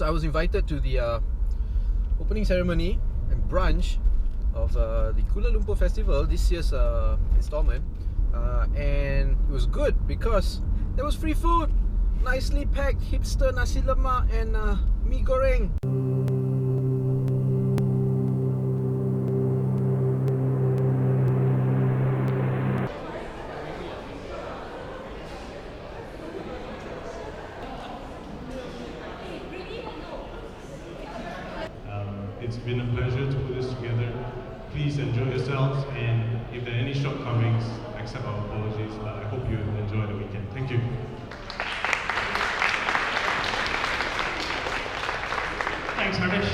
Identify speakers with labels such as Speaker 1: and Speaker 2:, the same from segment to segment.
Speaker 1: I was invited to the opening ceremony and brunch of the Cooler Lumpur Festival, this year's installment, and it was good because there was free food, nicely packed hipster nasi lemak and mee goreng.
Speaker 2: It's been a pleasure to put this together. Please enjoy yourselves, and if there are any shortcomings, accept our apologies. I hope you enjoy the weekend. Thank you. Thanks, Harish.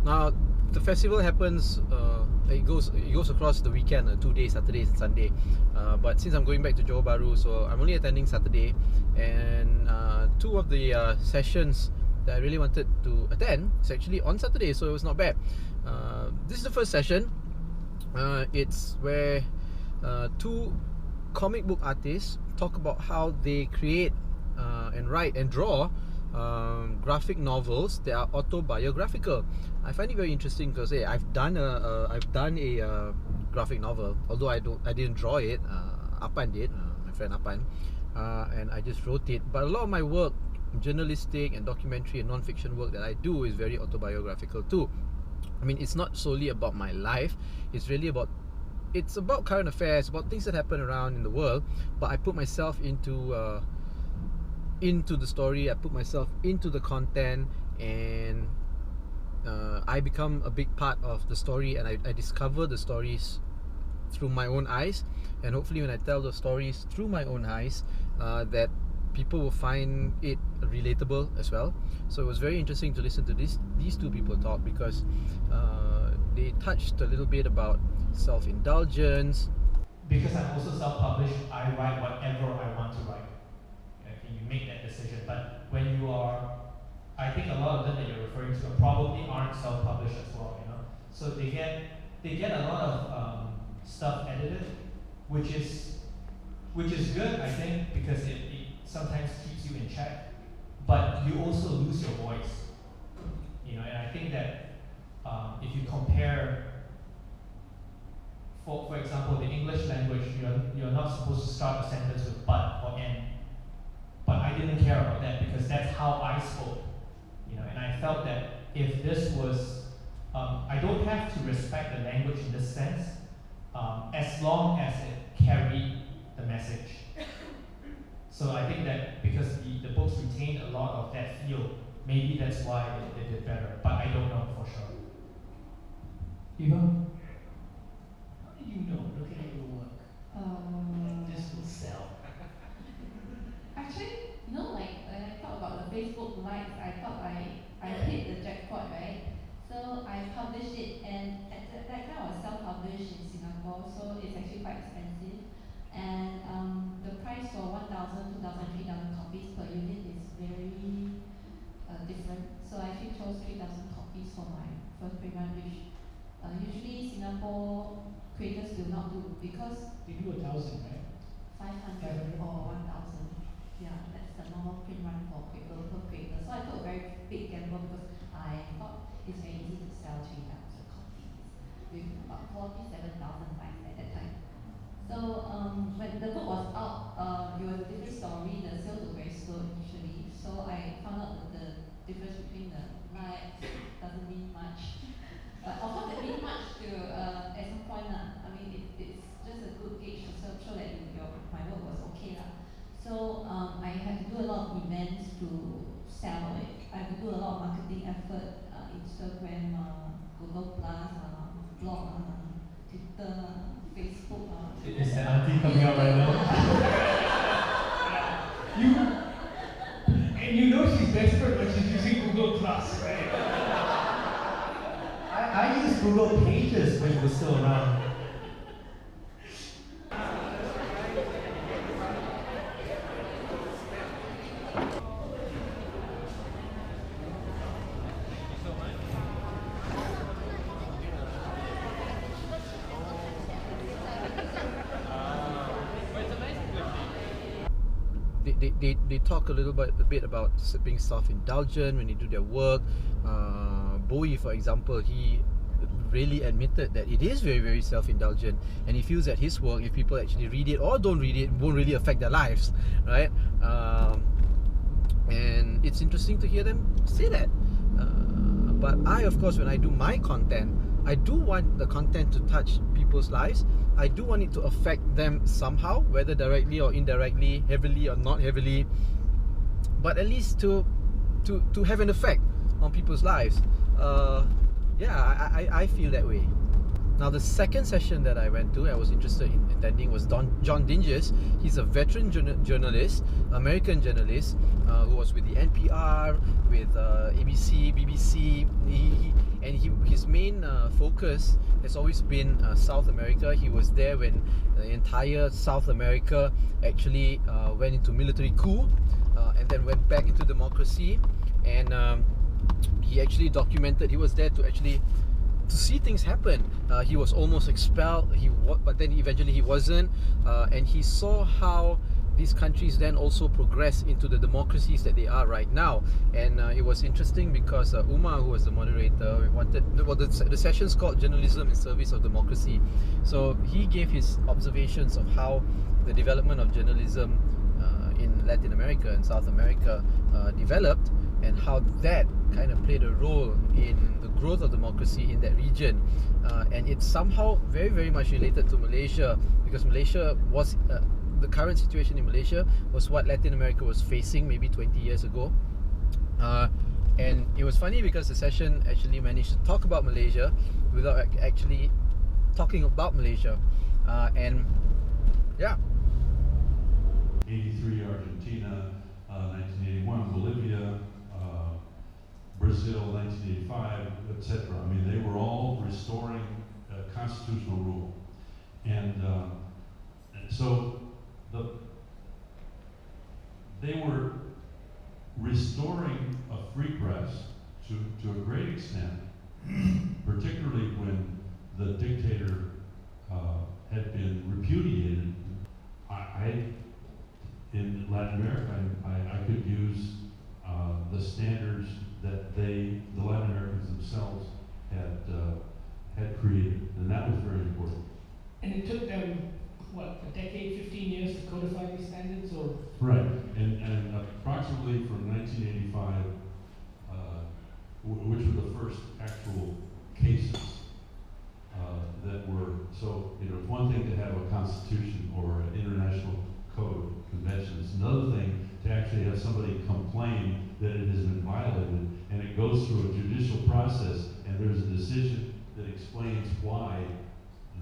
Speaker 1: Now, the festival happens. It goes across the weekend, 2 days, Saturday and Sunday. But since I'm going back to Johor Bahru, so I'm only attending Saturday, and two of the sessions that I really wanted to attend is actually on Saturday, so it was not bad. This is the first session. It's where two comic book artists talk about how they create and write and draw graphic novels that are autobiographical. I find it very interesting because I've done a graphic novel, although I didn't draw it. Apan did, my friend Apan, and I just wrote it. But a lot of my work, journalistic and documentary and non-fiction work that I do, is very autobiographical too. I mean, it's not solely about my life. It's about current affairs, about things that happen around in the world. But I put myself into the story. I put myself into the content, and I become a big part of the story, and I discover the stories through my own eyes. And hopefully when I tell the stories through my own eyes, that people will find it relatable as well. So it was very interesting to listen to these two people talk, because they touched a little bit about self-indulgence.
Speaker 3: Because I'm also self-published, I write whatever I want to write. Okay, you make that decision. But when you are, I think a lot of them that you're referring to probably aren't self-published as well, you know. So they get a lot of stuff edited, which is good, I think, because it sometimes keeps you in check, but you also lose your voice, you know. And I think that if you compare, for example, the English language, you're not supposed to start a sentence with but or and, but I didn't care about that because that's how I spoke, you know. And I felt that if this was, I don't have to respect the language in this sense, as long as it carried the message. So I think that because the books retained a lot of that feel, maybe that's why they did better, but I don't know for sure. Eva? How did you know, looking at your work, this will sell?
Speaker 4: Actually, you know, like when I talk about the Facebook likes, I thought I hit the jackpot, right? So I published it, and at that time I was self-published in Singapore, so it's actually quite expensive. And the price for 1,000, 2,000, 3,000 copies per unit is very different. So I actually chose 3,000 copies for my first print run, which usually Singapore creators do not do, because
Speaker 3: they do 1,000, right?
Speaker 4: 500 or 1,000. Yeah, that's the normal print run for local creators. So I took a very big gamble because I thought it's very easy to sell 3,000 copies with about 47,000 likes at that time. So when the book was out, it was a different story. The sales were very slow initially. So I found out that the difference between the likes doesn't mean much. But of course, it means much to at some point. I mean, it's just a good gauge to show that my work was okay. So I had to do a lot of events to sell it. I had to do a lot of marketing effort, Instagram, Google Plus, blog, Twitter, Facebook.
Speaker 3: Is that auntie coming out right now? And you know she's desperate when she's using Google Plus, right? I used Google Pages when it was still around.
Speaker 1: they talk a bit about being self-indulgent when they do their work. Bowie, for example, he really admitted that it is very, very self-indulgent, and he feels that his work, if people actually read it or don't read it, won't really affect their lives, right? And it's interesting to hear them say that. But I, of course, when I do my content, I do want the content to touch people's lives. I do want it to affect them somehow, whether directly or indirectly, heavily or not heavily, but at least to have an effect on people's lives. I feel that way. Now, the second session that I went to, I was interested in attending, was John Dinges. He's a veteran journalist, American journalist, who was with the NPR, with ABC, BBC. His main focus has always been South America. He was there when the entire South America actually went into military coup and then went back into democracy. And he actually documented. He was there to see things happen. He was almost expelled, but then eventually he wasn't, and he saw how these countries then also progress into the democracies that they are right now. And it was interesting because Umar, who was the moderator, the session's called Journalism in Service of Democracy. So he gave his observations of how the development of journalism in Latin America and South America developed, and how that kind of played a role in the growth of democracy in that region. And it's somehow very, very much related to Malaysia, because Malaysia was the current situation in Malaysia was what Latin America was facing maybe 20 years ago. And it was funny because the session actually managed to talk about Malaysia without actually talking about Malaysia. And yeah.
Speaker 5: 83 Argentina, 1981 Bolivia, Brazil 1985, etc. I mean, they were all restoring constitutional rule, and so they were restoring a free press to a great extent, particularly when the dictator had been repudiated. In Latin America, I could use the standards that the Latin Americans themselves had created, and that was very important.
Speaker 3: And it took them, what, a decade, 15 years to codify these standards, or?
Speaker 5: Right, and approximately from 1985, which were the first actual cases that were, so, it's one thing to have a constitution or an international code convention. It's another thing to actually have somebody complain that it has been violated, and it goes through a judicial process, and there's a decision that explains why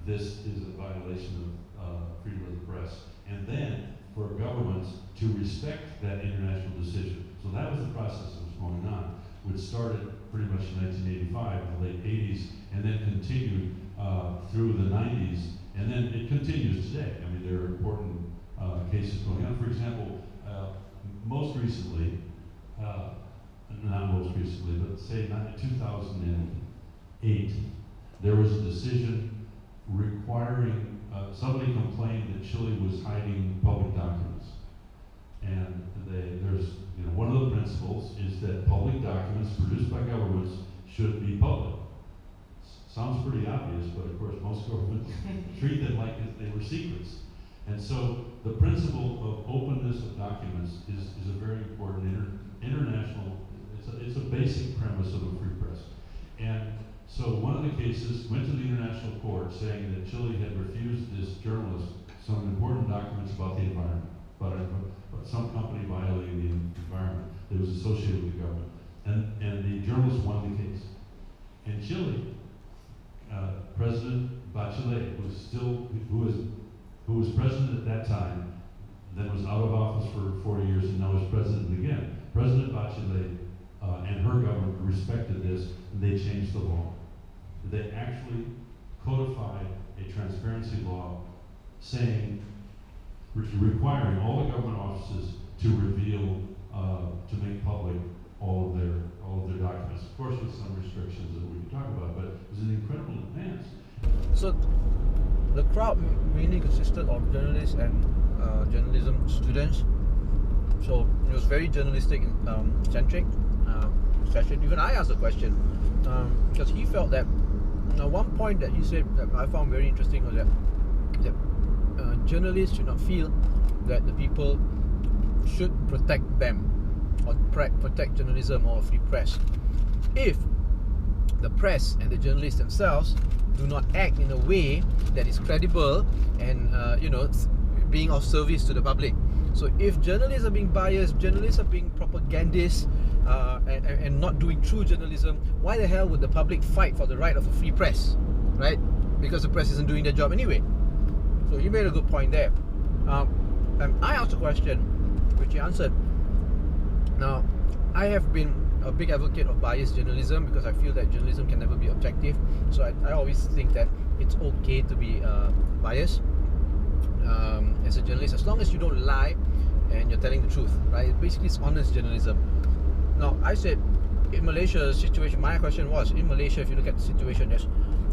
Speaker 5: this is a violation of freedom of the press, and then for governments to respect that international decision. So that was the process that was going on, which started pretty much in 1985, in the late 80s, and then continued through the 90s, and then it continues today. I mean, there are important cases going on. For example, most recently, not most recently, but say in 2008, there was a decision requiring, somebody complained that Chile was hiding public documents. And there's, one of the principles is that public documents produced by governments should be public. Sounds pretty obvious, but of course most governments treat them like if they were secrets. And so the principle of openness of documents is a very important international, it's a basic premise of a free press. And so one of the cases went to the International Court saying that Chile had refused this journalist some important documents about the environment, about some company violating the environment that was associated with the government. And the journalist won the case. In Chile, President Bachelet who was president at that time, then was out of office for 4 years and now is president again. President Bachelet and her government respected this, and they changed the law. They actually codified a transparency law saying, requiring all the government offices to reveal, to make public all of their documents. Of course, with some restrictions that we can talk about, but it was an incredible advance.
Speaker 1: So the crowd mainly consisted of journalists and journalism students. So it was very journalistic centric session. Even I asked a question because he felt that one point that he said that I found very interesting was that journalists should not feel that the people should protect them or protect journalism or free press if the press and the journalists themselves do not act in a way that is credible and being of service to the public. So if journalists are being biased, journalists are being propagandists and not doing true journalism, why the hell would the public fight for the right of a free press, right? Because the press isn't doing their job anyway. So he made a good point there. And I asked a question which he answered. Now, I have been a big advocate of biased journalism because I feel that journalism can never be objective. So I always think that it's okay to be biased as a journalist, as long as you don't lie and you're telling the truth, right? Basically, it's honest journalism. Now, I said in Malaysia situation, my question was, in Malaysia, if you look at the situation, there's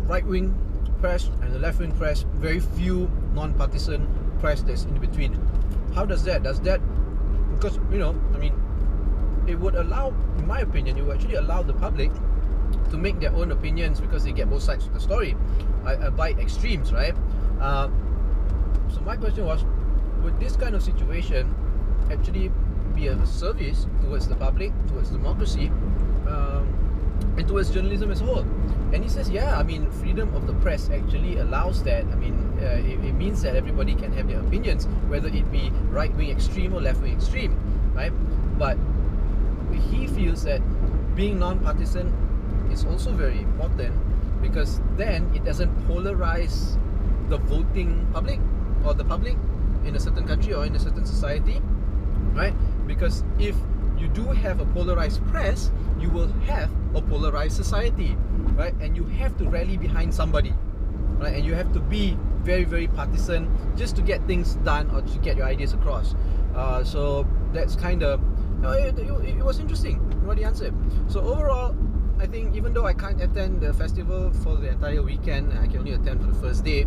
Speaker 1: right-wing press and the left-wing press, very few non-partisan press that's in between. How does that? Because, it would allow, in my opinion, it would actually allow the public to make their own opinions because they get both sides of the story. I avoid extremes, right? So my question was, would this kind of situation actually be a service towards the public, towards democracy, and towards journalism as a whole? And he says, yeah, freedom of the press actually allows that. It means that everybody can have their opinions, whether it be right-wing extreme or left-wing extreme, right? But he feels that being non-partisan is also very important because then it doesn't polarize the voting public or the public in a certain country or in a certain society, right? Because if you do have a polarized press, you will have a polarized society, right? And you have to rally behind somebody, right? And you have to be very, very partisan just to get things done or to get your ideas across. So that's kind of, it was interesting what he answered. So overall, I think even though I can't attend the festival for the entire weekend, I can only attend for the first day,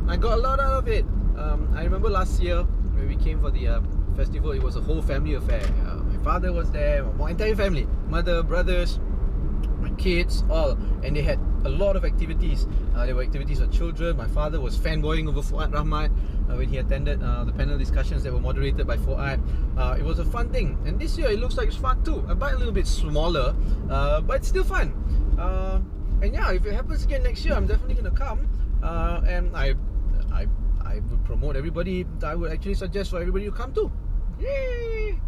Speaker 1: I got a lot out of it. I remember last year when we came for the festival, it was a whole family affair. My father was there, my entire family, mother, brothers, my kids, all, and they had a lot of activities. There were activities for children. My father was fanboying over Fuad Rahmat when he attended the panel discussions that were moderated by Fuad. It was a fun thing, and this year it looks like it's fun too, but a little bit smaller, but it's still fun. And yeah, if it happens again next year, I'm definitely going to come, and I would promote everybody. I would actually suggest for everybody to come too. Yay!